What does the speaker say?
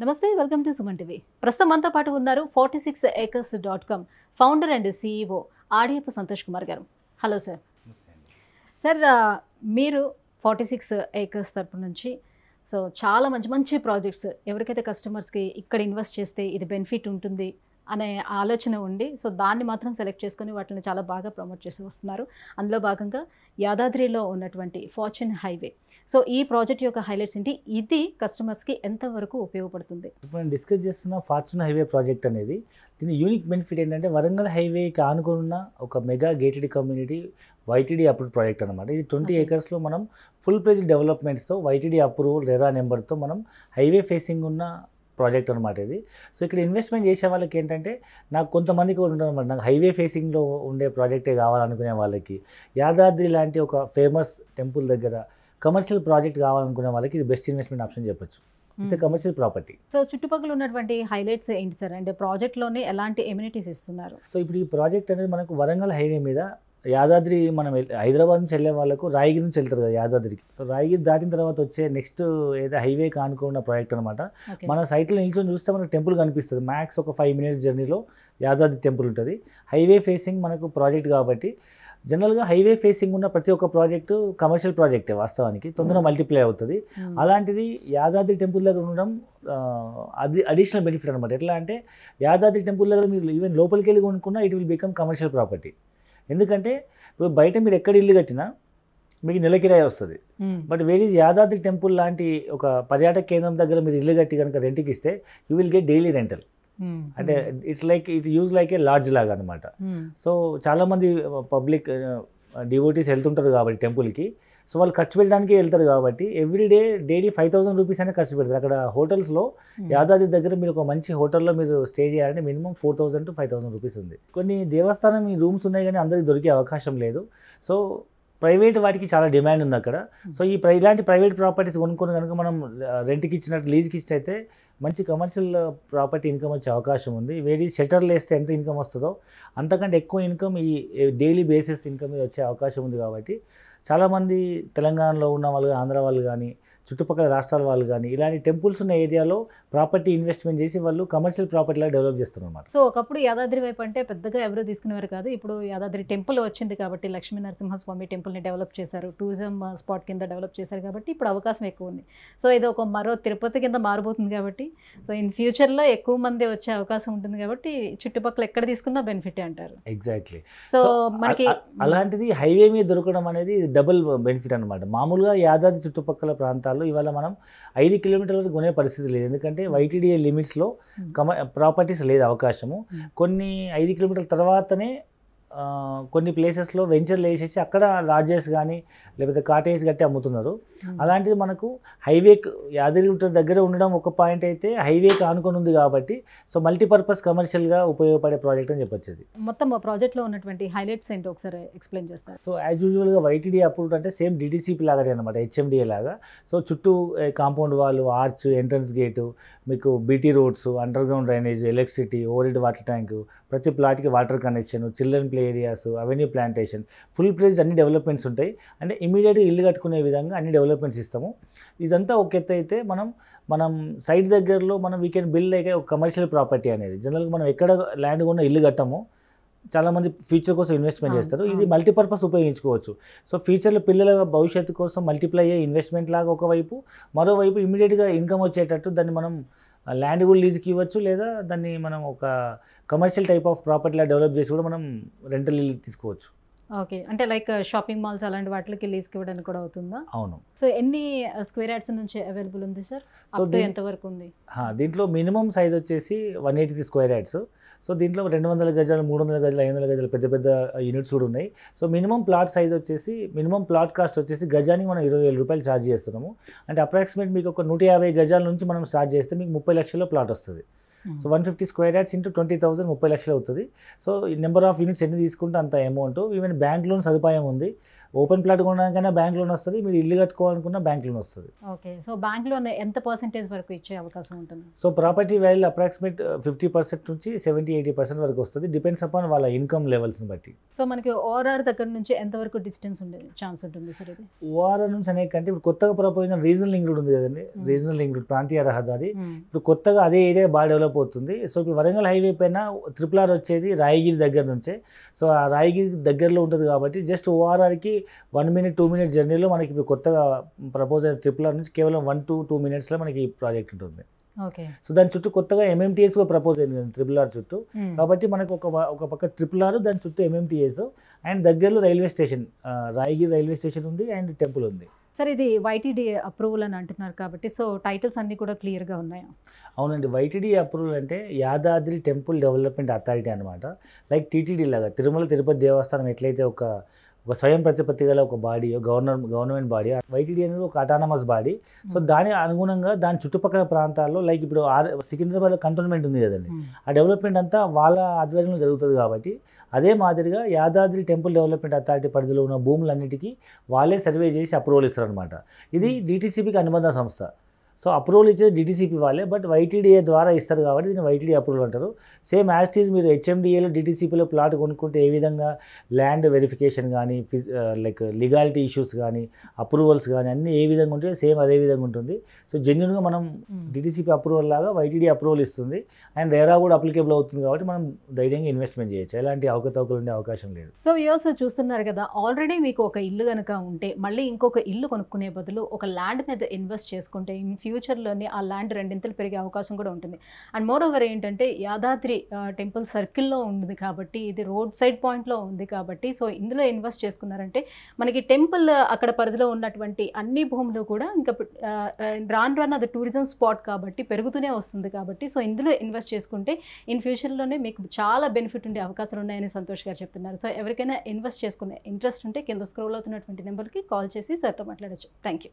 నమస్తే, welcome to Suman TV. ప్రస్తుతం మనతో పాటు ఉన్నారు 46acres.com founder and CEO Adiyapu Santosh Kumar గారు. Hello sir. సార్, మీరు 46 acres తరపు నుంచి చాలా మంచి మంచి ప్రాజెక్ట్స్ ఎవరికైతే కస్టమర్స్కి ఇక్కడ ఇన్వెస్ట్ చేస్తే ఇది బెనిఫిట్ ఉంటుంది అనే ఆలోచన ఉండి దాన్ని మాత్రం సెలెక్ట్ చేసుకొని వాటిని చాలా బాగా ప్రమోట్ చేసి వస్తున్నారు. అందులో భాగంగా యాదాద్రిలో ఉన్నటువంటి ఫార్చ్యూన్ హైవే. ఈ ప్రాజెక్ట్ యొక్క హైలైట్స్ ఏంటి, ఇది కస్టమర్స్కి ఎంతవరకు ఉపయోగపడుతుంది? ఇప్పుడు నేను డిస్కస్ చేస్తున్న ఫార్చ్యూన్ హైవే ప్రాజెక్ట్ అనేది దీని యూనిక్ బెనిఫిట్ ఏంటంటే వరంగల్ హైవేకి ఆనుకున్న ఒక mega gated community YTD approve project అనమాట. ఇది 20 acresలో మనం ఫుల్ ప్లేజ్ డెవలప్మెంట్స్తో వైటీడీ అప్రూవల్ రెరా నెంబర్తో మనం హైవే ఫేసింగ్ ఉన్న ప్రాజెక్ట్ అనమాట ఇది. ఇక్కడ ఇన్వెస్ట్మెంట్ చేసే వాళ్ళకి ఏంటంటే నాకు కొంతమందికి ఉంటుంది అనమాట, నాకు హైవే ఫేసింగ్లో ఉండే ప్రాజెక్టే కావాలనుకునే వాళ్ళకి, యాదాద్రి లాంటి ఒక ఫేమస్ టెంపుల్ దగ్గర కమర్షియల్ ప్రాజెక్ట్ కావాలనుకునే వాళ్ళకి ఇది బెస్ట్ ఇన్వెస్ట్మెంట్ ఆప్షన్ చెప్పొచ్చు. It's commercial property. చుట్టుపక్కల ఉన్నటువంటి హైలైట్స్ ఏంటి సార్? అంటే ప్రాజెక్ట్లోనే ఎలాంటి ఎమ్యూనిటీస్ ఇస్తున్నారు? ఇప్పుడు ఈ ప్రాజెక్ట్ అనేది మనకు వరంగల్ హైవే మీద యాదాద్రి మనం హైదరాబాద్ నుంచి వెళ్ళే వాళ్ళకు రాయగిరి నుంచి వెళ్తారు కదా యాదాద్రికి. రాయగిరి దాటిన తర్వాత వచ్చే నెక్స్ట్ ఏదో హైవే కానుకున్న ప్రాజెక్ట్ అనమాట. మన సైట్లో నిల్చొని చూస్తే మనకు టెంపుల్ కనిపిస్తుంది. మ్యాక్స్ ఒక 5 minutes జర్నీలో యాదాద్రి టెంపుల్ ఉంటుంది. హైవే ఫేసింగ్ మనకు ప్రాజెక్ట్ కాబట్టి జనరల్గా హైవే ఫేసింగ్ ఉన్న ప్రతి ఒక్క ప్రాజెక్టు కమర్షియల్ ప్రాజెక్టే, వాస్తవానికి తొందరగా మల్టిప్లై అవుతుంది. అలాంటిది యాదాద్రి టెంపుల్ దగ్గర ఉండడం అది అడిషనల్ బెనిఫిట్ అనమాట. ఎట్లా అంటే యాదాద్రి టెంపుల్ దగ్గర మీరు ఈవెన్ లోపలికి వెళ్ళి కొనుక్కున్నా it will become commercial property. ఎందుకంటే ఇప్పుడు బయట మీరు ఎక్కడ ఇల్లు కట్టినా మీకు నెల కిరాయి వస్తుంది. బట్ వేరీజ్ యాదాద్రి టెంపుల్ లాంటి ఒక పర్యాటక కేంద్రం దగ్గర మీరు ఇల్లు కట్టి కనుక రెంట్కి ఇస్తే you will get daily rental. అంటే it use like a lodge లాగా అనమాట. చాలామంది పబ్లిక్ డివోటీస్ వెళ్తుంటారు కాబట్టి టెంపుల్కి, వాళ్ళు ఖర్చు పెట్టడానికి వెళ్తారు కాబట్టి ఎవ్రీడే డైలీ 5,000 రూపీస్ అయినా ఖర్చు పెడతారు. అక్కడ హోటల్స్లో యాదాద్రి దగ్గర మీరు ఒక మంచి హోటల్లో మీరు స్టే చేయాలంటే మినిమం 4,000 to 5,000 రూపీస్ ఉంది. కొన్ని దేవస్థానం ఈ రూమ్స్ ఉన్నాయి కానీ అందరికి దొరికే అవకాశం లేదు. ప్రైవేట్ వాటికి చాలా డిమాండ్ ఉంది అక్కడ. ఇలాంటి ప్రైవేట్ ప్రాపర్టీస్ కొనుక్కొని కనుక మనం రెంట్కి ఇచ్చినట్టు లీజ్కి ఇస్తే మంచి కమర్షియల్ ప్రాపర్టీ ఇన్కమ్ వచ్చే అవకాశం ఉంది. వేరే షట్టర్లు వేస్తే ఎంత ఇన్కమ్ వస్తుందో అంతకంటే ఎక్కువ ఇన్కమ్ ఈ డైలీ బేసిస్ ఇన్కమ్ మీద వచ్చే అవకాశం ఉంది. కాబట్టి చాలామంది తెలంగాణలో ఉన్న వాళ్ళు, ఆంధ్ర వాళ్ళు కానీ, చుట్టుపక్కల రాష్ట్రాల వాళ్ళు కానీ ఇలాంటి టెంపుల్స్ ఉన్న ఏరియాలో ప్రాపర్టీ ఇన్వెస్ట్మెంట్ చేసి వాళ్ళు కమర్షియల్ ప్రాపర్టీలా డెవలప్ చేస్తున్నారు అన్నమాట. ఒకప్పుడు యాదాద్రి వైపు అంటే పెద్దగా ఎవరు తీసుకునేవారు కాదు. ఇప్పుడు యాదాద్రి టెంపుల్ వచ్చింది కాబట్టి లక్ష్మీ నరసింహస్వామి టెంపుల్ని డెవలప్ చేశారు, టూరిజం స్పాట్ కింద డెవలప్ చేశారు కాబట్టి ఇప్పుడు అవకాశం ఎక్కువ ఉంది. ఇది ఒక మరో తిరుపతి కింద మారబోతుంది కాబట్టి ఇన్ ఫ్యూచర్లో ఎక్కువ మంది వచ్చే అవకాశం ఉంటుంది కాబట్టి చుట్టుపక్కల ఎక్కడ తీసుకున్నా బెనిఫిట్ అంటారు. ఎగ్జాక్ట్లీ. మనకి అలాంటిది హైవే మీద దొరకడం అనేది డబుల్ బెనిఫిట్ అనమాట. మామూలుగా యాదాద్రి చుట్టుపక్కల ప్రాంతాల్లో ఇవాళ మనం 5 kilometers వరకు కొనే పరిస్థితి లేదు. ఎందుకంటే వైటీడీఏ లిమిట్స్లో ప్రాపర్టీస్ లేదు అవకాశము. కొన్ని 5 kilometers తర్వాతనే కొన్ని ప్లేసెస్లో వెంచర్లు వేసేసి అక్కడ లాడ్జెస్ కానీ లేకపోతే కాటేజ్ కట్టి అమ్ముతున్నారు. అలాంటిది మనకు హైవే యాదగిరిగుట్ట దగ్గర ఉండడం ఒక పాయింట్ అయితే హైవేకి ఆనుకొని ఉంది కాబట్టి మల్టీపర్పస్ కమర్షియల్గా ఉపయోగపడే ప్రాజెక్ట్ అని చెప్పొచ్చు. మొత్తం ప్రాజెక్ట్లో ఉన్నటువంటి హైలైట్స్ ఏంటో ఒకసారి ఎక్స్ప్లెయిన్ చేస్తారు. యాజ్ యూజువల్గా వైటీడీ అప్రూవ్డ్ అంటే సేమ్ డిటిసిపి లాగానే అనమాట, హెచ్ఎండిఏ లాగా. చుట్టూ కాంపౌండ్ వాళ్ళు, ఆర్చ్, ఎంట్రన్స్ గేటు, మీకు BT roads, underground drainage, electricity, overhead water tank, ప్రతి ప్లాట్కి water connection, children play areas, avenue plantation, full fledge అన్ని డెవలప్మెంట్స్ ఉంటాయి. అంటే ఇమీడియట్గా ఇల్లు కట్టుకునే విధంగా అన్ని డెవలప్మెంట్స్ ఇస్తాము. ఇదంతా ఒక ఎత్తు అయితే మనం సైట్ దగ్గరలో వీ కెన్ బిల్డ్ లైక్ ఒక కమర్షియల్ ప్రాపర్టీ అనేది. జనరల్గా మనం ఎక్కడ ల్యాండ్ కొన్నా ఇల్లు కట్టము, చాలామంది ఫ్యూచర్ కోసం ఇన్వెస్ట్మెంట్ చేస్తారు. ఇది మల్టీపర్పస్ ఉపయోగించుకోవచ్చు. ఫ్యూచర్లో పిల్లల భవిష్యత్తు కోసం మల్టిప్లై అయ్యే ఇన్వెస్ట్మెంట్ లాగా ఒకవైపు, మరోవైపు ఇమీడియట్గా ఇన్కమ్ వచ్చేటట్టు దాన్ని మనం ల్యాండ్ కూడా లీజ్కి ఇవ్వచ్చు, లేదా దాన్ని మనం ఒక కమర్షియల్ టైప్ ఆఫ్ ప్రాపర్టీలా డెవలప్ చేసి కూడా మనం రెంటల్ తీసుకోవచ్చు. ఓకే, అంటే లైక్ షాపింగ్ మాల్స్ అలాంటి వాటికి లీజ్కి ఇవ్వడానికి కూడా అవుతుందా? అవును. ఎన్ని స్క్వేర్ యార్డ్స్ నుంచి అవైలబుల్ ఉంది సార్? ఎంతవరకు ఉంది? దీంట్లో మినిమం సైజ్ వచ్చేసి 180 square yards. దీంట్లో 200 గజాలు, 300 గజాలు, 500 గజాలు పెద్ద పెద్ద యూనిట్స్ కూడా ఉన్నాయి. మినిమం ప్లాట్ సైజ్ వచ్చేసి, మినిమం ప్లాట్ కాస్ట్ వచ్చేసి గజానికి మనం 20,000 రూపాయలు ఛార్జ్ చేస్తున్నాము. అంటే అప్రాక్సిమేట్ మీకు ఒక 150 గజాల నుంచి మనం స్టార్ట్ చేస్తే మీకు 30 లక్షల ప్లాట్ వస్తుంది. 150 square yards into 20,000 30 లక్షలు అవుతుంది. నెంబర్ ఆఫ్ యూనిట్స్ ఎన్ని తీసుకుంటే అంత అమౌంట్. ఈవెన్ బ్యాంక్ లోన్ సదుపాయం ఉంది. ఓపెన్ ప్లాట్ కొనడానికైనా బ్యాంక్ లోన్ వస్తుంది, మీరు ఇల్లు కట్టుకోవాలనుకున్న బ్యాంక్ లోన్ వస్తుంది. ఓకే, సో బ్యాంక్ లోన్ ఎంత పర్సెంటేజ్ వరకు ఇచ్చే అవకాశం ఉంటుంది? సో ప్రాపర్టీ వాల్యూ అప్రాక్సిమేట్ 50% నుంచి 70-80% వరకు వస్తుంది, డిపెండ్స్ అపాన్ వాళ్ళ ఇన్కమ్ లెవెల్స్ని బట్టి. సో మనకి ఓఆర్ఆర్ దగ్గర నుంచి ఎంతవరకు డిస్టెన్స్ ఉండే ఛాన్స్ ఉంటుంది సార్ ఇది? ఓఆర్ఆర్ నుంచి అనే కంటే ఇప్పుడు కొత్తగా ప్రపోజ్ రీజనల్ లింక్ రోడ్ ఉంది కదండి, రీజనల్ లింక్ రోడ్ ప్రాంతీయ రహదారి, ఇప్పుడు కొత్తగా అదే ఏరియా బాగా డెవలప్ అవుతుంది. సో ఇప్పుడు వరంగల్ హైవే పైన RRR వచ్చేది రాయగిరి దగ్గర నుంచే, సో ఆ రాయగిరి దగ్గరలో ఉంటుంది కాబట్టి జస్ట్ ఓఆర్ఆర్కి 1 minute 2 minute జర్నీలో మనకి ఇప్పుడు కొత్తగా ప్రపోజ్ అయిన RRR నుంచి కేవలం 1 to 2 minutesలో మనకి ఈ ప్రాజెక్ట్ ఉంటుంది. ఓకే, సో దాని చుట్టూ కొత్తగా MMTS కూడా ప్రపోజ్ అయింది కదా RRR చుట్టూ, కాబట్టి మనకు ఒక పక్క RRR దాని చుట్టూ MMTS అండ్ దగ్గరలో railway station, Rayagiri railway station ఉంది అండ్ టెంపుల్ ఉంది. సార్ ఇది YTD అప్రూవల్ అని అంటున్నారు కాబట్టి సో టైటిల్స్ అన్నీ కూడా క్లియర్గా ఉన్నాయా? అవునండి, YTD అప్రూవల్ అంటే యాదాద్రి టెంపుల్ డెవలప్మెంట్ అథారిటీ అనమాట. లైక్ TTD లాగా తిరుమల తిరుపతి దేవస్థానం ఎట్లయితే ఒక స్వయం ప్రతిపత్తి గల ఒక బాడీ, గవర్నమెంట్ బాడీ, YTD అనేది ఒక అటానమస్ బాడీ. సో దాని అనుగుణంగా దాని చుట్టుపక్కల ప్రాంతాల్లో లైక్ ఇప్పుడు సికింద్రాబాద్ కంటోన్మెంట్ ఉంది కదండి, ఆ డెవలప్మెంట్ అంతా వాళ్ళ ఆధ్వర్యంలో జరుగుతుంది కాబట్టి అదే మాదిరిగా యాదాద్రి టెంపుల్ డెవలప్మెంట్ అథారిటీ పరిధిలో ఉన్న భూములన్నిటికీ వాళ్ళే సర్వే చేసి అప్రూవల్ ఇస్తారనమాట. ఇది DTCPకి అనుబంధ సంస్థ. సో అప్రూవల్ ఇచ్చేది DTCP వాళ్ళే, బట్ YTDA ద్వారా ఇస్తారు కాబట్టి దీన్ని YTD అప్రూవల్ అంటారు. సేమ్ యాజ్ టీజ్ మీరు HMDAలో DTCPలో ప్లాట్ కొనుక్కుంటే ఏ విధంగా ల్యాండ్ వెరిఫికేషన్ కానీ లైక్ లీగాలిటీ ఇష్యూస్ కానీ అప్రూవల్స్ కానీ అన్నీ ఏ విధంగా ఉంటాయో సేమ్ అదే విధంగా ఉంటుంది. సో జెన్యున్గా మనం DTCP అప్రూవల్ లాగా YTD అప్రూవల్ ఇస్తుంది అండ్ రేరా కూడా అప్లికేబుల్ అవుతుంది కాబట్టి మనం ధైర్యంగా ఇన్వెస్ట్మెంట్ చేయొచ్చు, ఎలాంటి అవకతవకలు ఉండే అవకాశం లేదు. సో వ్యూవర్స్ చూస్తున్నారు కదా, ఆల్రెడీ మీకు ఒక ఇల్లు కనుక ఉంటే మళ్ళీ ఇంకొక ఇల్లు కొనుక్కునే బదులు ఒక ల్యాండ్ మీద ఇన్వెస్ట్ చేసుకుంటే ఫ్యూచర్లోనే ఆ ల్యాండ్ రెండింతలు పెరిగే అవకాశం కూడా ఉంటుంది. అండ్ మోర్ ఓవర్ ఏంటంటే యాదాద్రి టెంపుల్ సర్కిల్లో ఉంది కాబట్టి, ఇది రోడ్ సైడ్ పాయింట్లో ఉంది కాబట్టి, సో ఇందులో ఇన్వెస్ట్ చేసుకున్నారంటే మనకి టెంపుల్ అక్కడ పరిధిలో ఉన్నటువంటి అన్ని భూములు కూడా ఇంకా రాను అది టూరిజం స్పాట్ కాబట్టి పెరుగుతూనే వస్తుంది కాబట్టి, సో ఇందులో ఇన్వెస్ట్ చేసుకుంటే ఇన్ ఫ్యూచర్లోనే మీకు చాలా బెనిఫిట్ ఉండే అవకాశాలు ఉన్నాయని సంతోష్ గారు చెప్తున్నారు. సో ఎవరికైనా ఇన్వెస్ట్ చేసుకునే ఇంట్రెస్ట్ ఉంటే కింద స్క్రోల్ అవుతున్నటువంటి నెంబర్కి కాల్ చేసి సార్తో మాట్లాడచ్చు. Thank you.